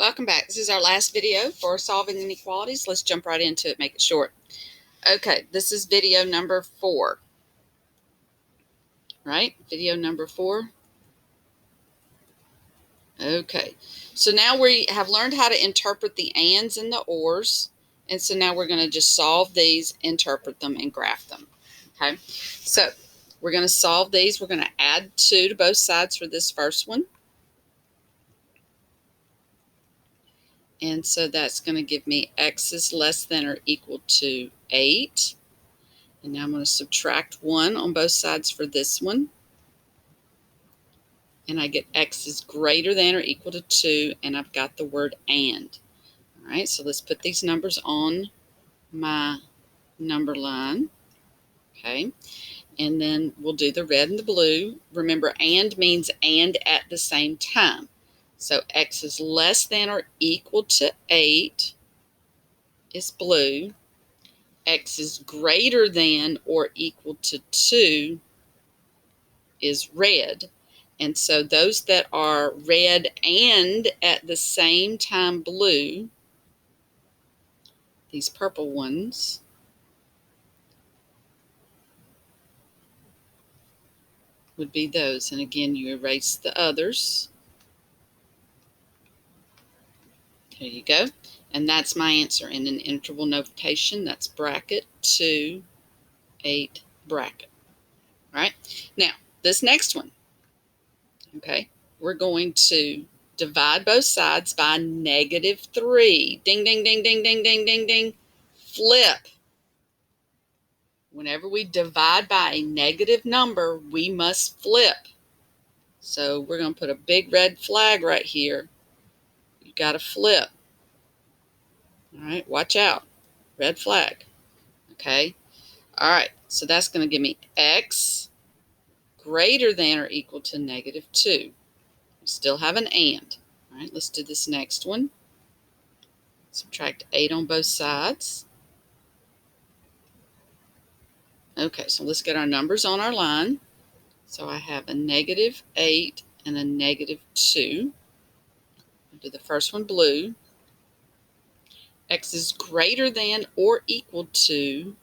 Welcome back. This is our last video for solving inequalities. Let's jump right into it, make it short. Okay, this is video number 4. Right? Video number 4. Okay, so now we have learned how to interpret the ands and the ors. And so now we're going to just solve these, interpret them, and graph them. Okay, so we're going to solve these. We're going to add 2 to both sides for this first one. And so that's going to give me x is less than or equal to 8. And now I'm going to subtract 1 on both sides for this one. And I get x is greater than or equal to 2, and I've got the word and. All right, so let's put these numbers on my number line. Okay, and then we'll do the red and the blue. Remember, and means and at the same time. So x is less than or equal to 8 is blue. X is greater than or equal to 2 is red. And so those that are red and at the same time blue, these purple ones, would be those. And again, you erase the others. There you go. And that's my answer in an interval notation. That's bracket 2, 8 bracket. All right. Now, this next one, okay, we're going to divide both sides by -3. Ding, ding, ding, ding, ding, ding, ding, ding. Flip. Whenever we divide by a negative number, we must flip. So we're going to put a big red flag right here. You got to flip. All right, watch out. Red flag. Okay. All right, so that's going to give me x greater than or equal to -2. We still have an and. All right, let's do this next one. Subtract 8 on both sides. Okay, so let's get our numbers on our line. So I have a -8 and a -2. I'll do the first one blue. X is greater than or equal to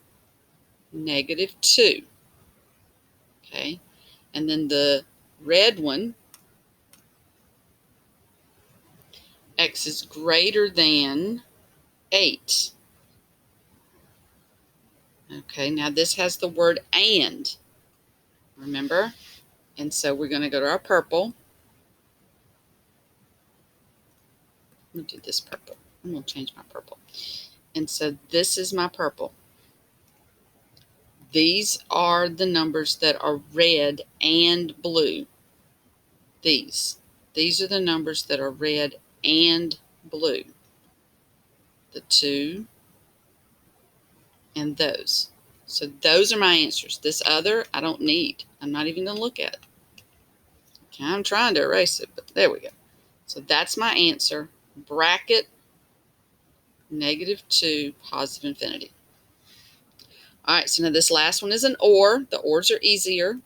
-2. Okay, and then the red one, x is greater than 8. Okay, now this has the word and, remember? And so we're going to go to our purple. I'm going to do this purple. I'm going to change my purple. And so this is my purple. These are the numbers that are red and blue. These are the numbers that are red and blue. The 2 and those. So those are my answers. This other, I don't need. I'm not even going to look at it. Okay, I'm trying to erase it, but there we go. So that's my answer. Bracket -2, positive infinity. All right, so now this last one is an or. The ors are easier.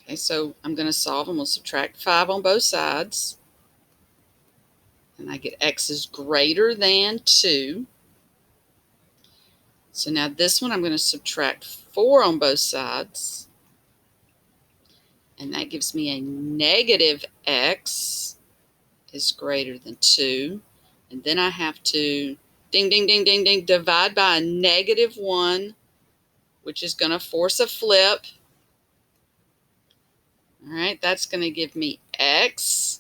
Okay, so I'm going to solve. I'm going to subtract 5 on both sides. And I get x is greater than 2. So now this one, I'm going to subtract 4 on both sides. And that gives me a negative x is greater than 2. And then I have to, ding, ding, ding, ding, ding, divide by a -1, which is going to force a flip. All right, that's going to give me x.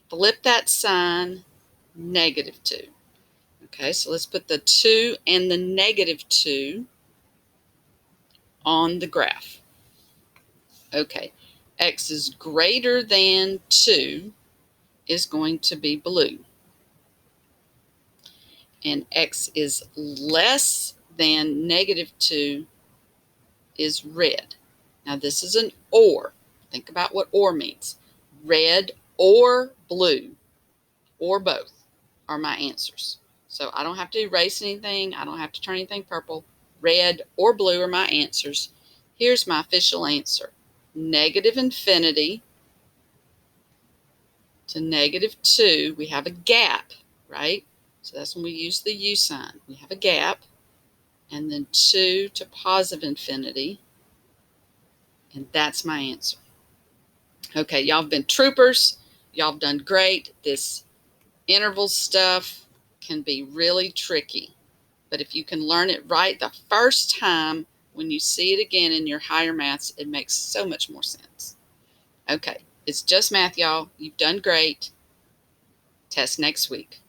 Flip that sign, -2. Okay, so let's put the 2 and the -2 on the graph. Okay, x is greater than 2 is going to be blue. And x is less than -2 is red. Now this is an or. Think about what or means. Red or blue or both are my answers. So I don't have to erase anything. I don't have to turn anything purple. Red or blue are my answers. Here's my official answer. -infinity to -2, we have a gap, right? So that's when we use the U sign. We have a gap, and then 2 to positive infinity, and that's my answer. Okay, y'all have been troopers. Y'all have done great. This interval stuff can be really tricky, but if you can learn it right the first time, when you see it again in your higher maths, it makes so much more sense. Okay, it's just math, y'all. You've done great. Test next week.